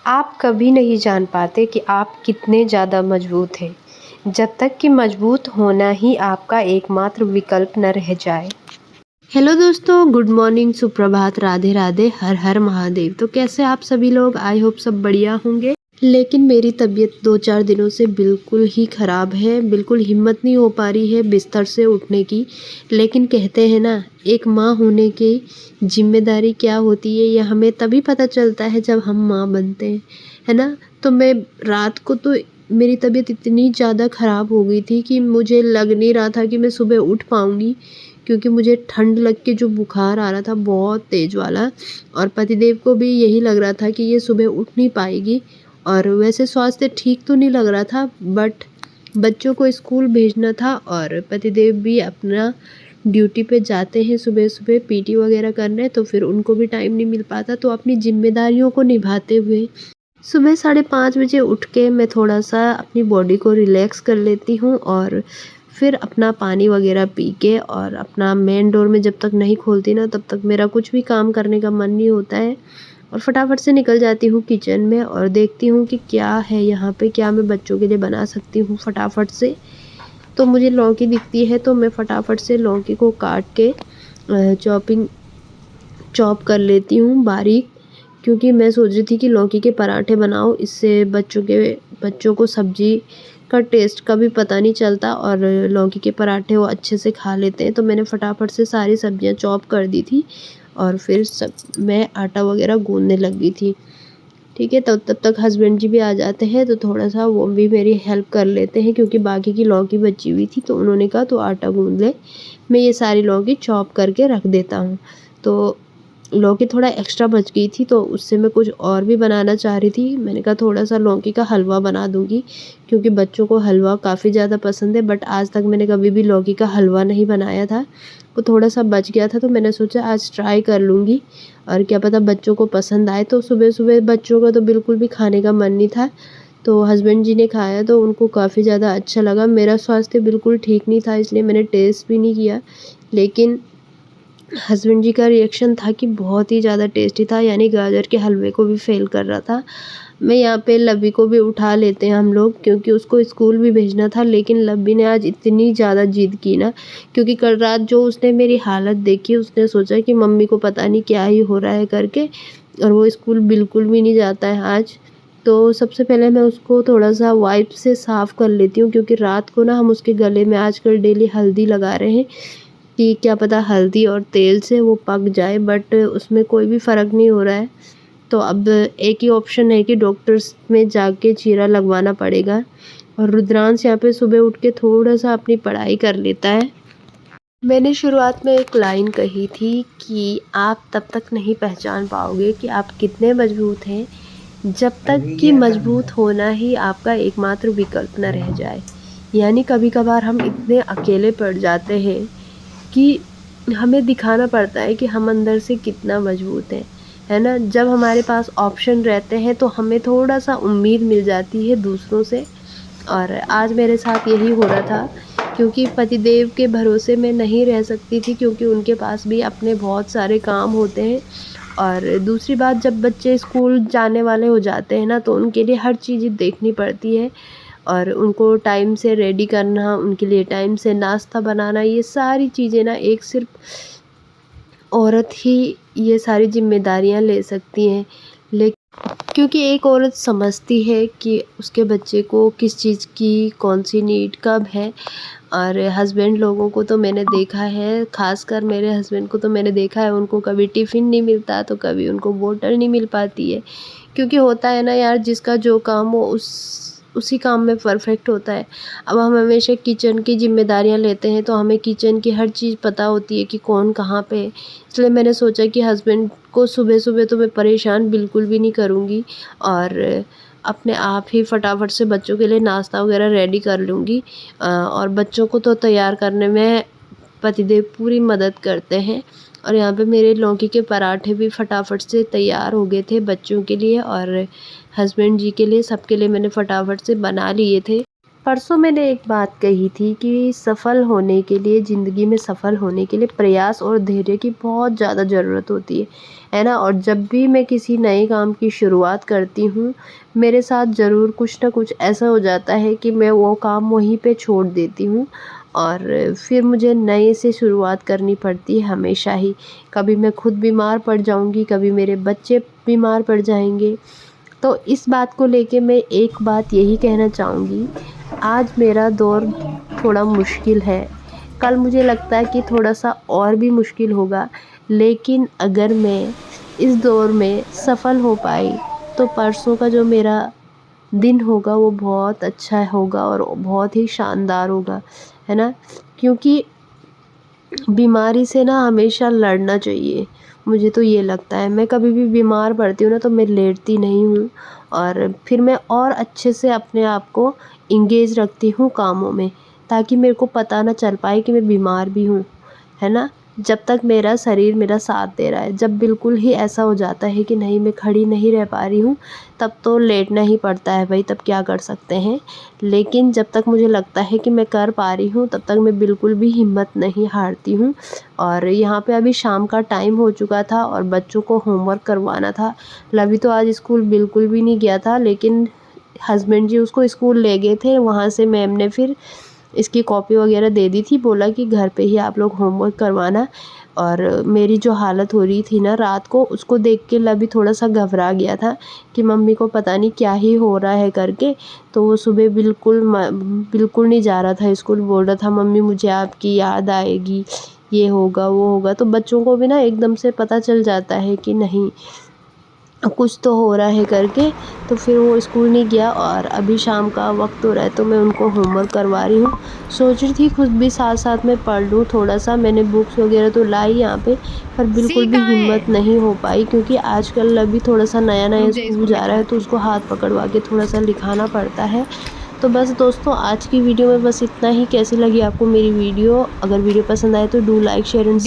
आप कभी नहीं जान पाते कि आप कितने ज़्यादा मजबूत हैं, जब तक कि मजबूत होना ही आपका एकमात्र विकल्प न रह जाए। हेलो दोस्तों, गुड मॉर्निंग, सुप्रभात, राधे राधे, हर हर महादेव। तो कैसे आप सभी लोग? आई होप सब बढ़िया होंगे। लेकिन मेरी तबीयत 2-4 दिनों से बिल्कुल ही ख़राब है। बिल्कुल हिम्मत नहीं हो पा रही है बिस्तर से उठने की। लेकिन कहते हैं ना, एक माँ होने की जिम्मेदारी क्या होती है, यह हमें तभी पता चलता है जब हम माँ बनते हैं, है ना। तो मैं रात को तो मेरी तबीयत इतनी ज़्यादा ख़राब हो गई थी कि मुझे लग नहीं रहा था कि मैं सुबह उठ पाऊँगी, क्योंकि मुझे ठंड लग के जो बुखार आ रहा था बहुत तेज़ वाला, और पतिदेव को भी यही लग रहा था कि ये सुबह उठ नहीं पाएगी। और वैसे स्वास्थ्य ठीक तो नहीं लग रहा था, बट बच्चों को स्कूल भेजना था और पतिदेव भी अपना ड्यूटी पे जाते हैं सुबह सुबह पीटी वगैरह करने, तो फिर उनको भी टाइम नहीं मिल पाता। तो अपनी जिम्मेदारियों को निभाते हुए सुबह 5:30 बजे उठ के मैं थोड़ा सा अपनी बॉडी को रिलैक्स कर लेती हूँ, और फिर अपना पानी वगैरह पी के और अपना मेन डोर में जब तक नहीं खोलती ना, तब तक मेरा कुछ भी काम करने का मन नहीं होता है। और फटाफट से निकल जाती हूँ किचन में और देखती हूँ कि क्या है यहाँ पे, क्या मैं बच्चों के लिए बना सकती हूँ फटाफट से। तो मुझे लौकी दिखती है, तो मैं फटाफट से लौकी को काट के चॉप कर लेती हूँ बारीक, क्योंकि मैं सोच रही थी कि लौकी के पराठे बनाओ, इससे बच्चों को सब्जी का टेस्ट का भी पता नहीं चलता और लौकी के पराठे वो अच्छे से खा लेते हैं। तो मैंने फटाफट से सारी सब्जियां चॉप कर दी थी और फिर मैं आटा वगैरह गूंदने लग गई थी। ठीक है, तब तक हस्बैंड जी भी आ जाते हैं, तो थोड़ा सा वो भी मेरी हेल्प कर लेते हैं, क्योंकि बाकी की लौकी बची हुई थी। तो उन्होंने कहा तो आटा गूंद ले, मैं ये सारी लौकी चॉप करके रख देता हूँ। तो लौकी थोड़ा एक्स्ट्रा बच गई थी, तो उससे मैं कुछ और भी बनाना चाह रही थी। मैंने कहा थोड़ा सा लौकी का हलवा बना दूँगी, क्योंकि बच्चों को हलवा काफ़ी ज़्यादा पसंद है, बट आज तक मैंने कभी भी लौकी का हलवा नहीं बनाया था। वो थोड़ा सा बच गया था, तो मैंने सोचा आज ट्राई कर लूँगी, और क्या पता बच्चों को पसंद आए। तो सुबह-सुबह बच्चों का तो बिल्कुल भी खाने का मन नहीं था, तो हस्बैंड जी ने खाया तो उनको काफ़ी ज़्यादा अच्छा लगा। मेरा स्वास्थ्य बिल्कुल ठीक नहीं था, इसलिए मैंने टेस्ट भी नहीं किया, लेकिन हस्बैंड जी का रिएक्शन था कि बहुत ही ज़्यादा टेस्टी था, यानी गाजर के हलवे को भी फ़ेल कर रहा था। मैं यहाँ पे लब्बी को भी उठा लेते हैं हम लोग, क्योंकि उसको स्कूल भी भेजना था, लेकिन लब्बी ने आज इतनी ज़्यादा ज़िद की ना, क्योंकि कल रात जो उसने मेरी हालत देखी, उसने सोचा कि मम्मी को पता नहीं क्या ही हो रहा है करके, और वो स्कूल बिल्कुल भी नहीं जाता है आज। तो सबसे पहले मैं उसको थोड़ा-सा वाइप से साफ़ कर लेती हूँ, क्योंकि रात को ना हम उसके गले में आजकल डेली हल्दी लगा रहे हैं कि क्या पता हल्दी और तेल से वो पक जाए, बट उसमें कोई भी फ़र्क नहीं हो रहा है। तो अब एक ही ऑप्शन है कि डॉक्टर्स में जाके चीरा लगवाना पड़ेगा। और रुद्रांश यहाँ पे सुबह उठ के थोड़ा-सा अपनी पढ़ाई कर लेता है। मैंने शुरुआत में एक लाइन कही थी कि आप तब तक नहीं पहचान पाओगे कि आप कितने मजबूत हैं, जब तक कि मजबूत होना ही आपका एकमात्र विकल्प न रह जाए। यानी कभी-कभार हम इतने अकेले पड़ जाते हैं कि हमें दिखाना पड़ता है कि हम अंदर से कितना मजबूत हैं, है ना? जब हमारे पास ऑप्शन रहते हैं, तो हमें थोड़ा-सा उम्मीद मिल जाती है दूसरों से, और आज मेरे साथ यही हो रहा था, क्योंकि पतिदेव के भरोसे मैं नहीं रह सकती थी, क्योंकि उनके पास भी अपने बहुत सारे काम होते हैं। और दूसरी बात, जब बच्चे स्कूल जाने वाले हो जाते हैं ना, तो उनके लिए हर चीज़ देखनी पड़ती है, और उनको टाइम से रेडी करना, उनके लिए टाइम से नाश्ता बनाना, ये सारी चीज़ें ना एक सिर्फ औरत ही ये सारी जिम्मेदारियां ले सकती हैं। लेकिन क्योंकि एक औरत समझती है कि उसके बच्चे को किस चीज़ की कौन सी नीड कब है। और हस्बैंड लोगों को तो मैंने देखा है, ख़ासकर मेरे हस्बैंड को तो मैंने देखा है, उनको कभी टिफ़िन नहीं मिलता, तो कभी उनको बोतल नहीं मिल पाती है। क्योंकि होता है ना यार, जिसका जो काम हो उसी काम में परफेक्ट होता है। अब हम हमेशा किचन की जिम्मेदारियां लेते हैं, तो हमें किचन की हर चीज़ पता होती है कि कौन कहाँ पे है। इसलिए मैंने सोचा कि हस्बैंड को सुबह सुबह तो मैं परेशान बिल्कुल भी नहीं करूँगी, और अपने आप ही फटाफट से बच्चों के लिए नाश्ता वगैरह रेडी कर लूँगी। और बच्चों को तो तैयार करने में पतिदेव पूरी मदद करते हैं। और यहाँ पे मेरे लौकी के पराठे भी फटाफट से तैयार हो गए थे बच्चों के लिए और हस्बैंड जी के लिए, सबके लिए मैंने फटाफट से बना लिए थे। परसों मैंने एक बात कही थी कि सफल होने के लिए, ज़िंदगी में सफल होने के लिए प्रयास और धैर्य की बहुत ज़्यादा ज़रूरत होती है है ना। और जब भी मैं किसी नए काम की शुरुआत करती हूँ, मेरे साथ ज़रूर कुछ ना कुछ ऐसा हो जाता है कि मैं वो काम वहीं पे छोड़ देती हूँ और फिर मुझे नए से शुरुआत करनी पड़ती है हमेशा ही। कभी मैं खुद बीमार पड़ जाऊँगी, कभी मेरे बच्चे बीमार पड़ जाएंगे। तो इस बात को लेके मैं एक बात यही कहना चाहूँगी, आज मेरा दौर थोड़ा मुश्किल है, कल मुझे लगता है कि थोड़ा-सा और भी मुश्किल होगा, लेकिन अगर मैं इस दौर में सफल हो पाई, तो परसों का जो मेरा दिन होगा वो बहुत अच्छा होगा और बहुत ही शानदार होगा, है ना? क्योंकि बीमारी से ना हमेशा लड़ना चाहिए, मुझे तो ये लगता है। मैं कभी भी बीमार पड़ती हूँ ना तो मैं लेटती नहीं हूँ और फिर मैं और अच्छे से अपने आप को एंगेज रखती हूँ कामों में, ताकि मेरे को पता ना चल पाए कि मैं बीमार भी हूँ, है ना? जब तक मेरा शरीर मेरा साथ दे रहा है। जब बिल्कुल ही ऐसा हो जाता है कि नहीं मैं खड़ी नहीं रह पा रही हूँ, तब तो लेटना ही पड़ता है भई, तब क्या कर सकते हैं। लेकिन जब तक मुझे लगता है कि मैं कर पा रही हूँ, तब तक मैं बिल्कुल भी हिम्मत नहीं हारती हूँ। और यहाँ पे अभी शाम का टाइम हो चुका था और बच्चों को होमवर्क करवाना था। लवी तो आज स्कूल बिल्कुल भी नहीं गया था, लेकिन हस्बैंड जी उसको स्कूल ले गए थे। वहाँ से मैम ने फिर इसकी कॉपी वगैरह दे दी थी, बोला कि घर पे ही आप लोग होमवर्क करवाना। और मेरी जो हालत हो रही थी ना रात को, उसको देख के लवी थोड़ा-सा घबरा गया था कि मम्मी को पता नहीं क्या ही हो रहा है करके। तो वो सुबह बिल्कुल नहीं जा रहा था स्कूल, बोल रहा था मम्मी मुझे आपकी याद आएगी, ये होगा, वो होगा। तो बच्चों को भी ना एकदम से पता चल जाता है कि नहीं कुछ तो हो रहा है करके। तो फिर वो स्कूल नहीं गया और अभी शाम का वक्त हो रहा है तो मैं उनको होमवर्क करवा रही हूँ। सोच रही थी खुद भी साथ साथ में पढ़ लूँ थोड़ा-सा, मैंने बुक्स वगैरह तो लाई यहाँ पे, पर बिल्कुल भी हिम्मत नहीं हो पाई क्योंकि आजकल अभी थोड़ा-सा नया-नया स्कूल जा रहा है तो उसको हाथ पकड़वा के थोड़ा-सा लिखाना पड़ता है। तो बस दोस्तों, आज की वीडियो में बस इतना ही। कैसी लगी आपको मेरी वीडियो? अगर वीडियो पसंद आए तो डू लाइक, शेयर एंड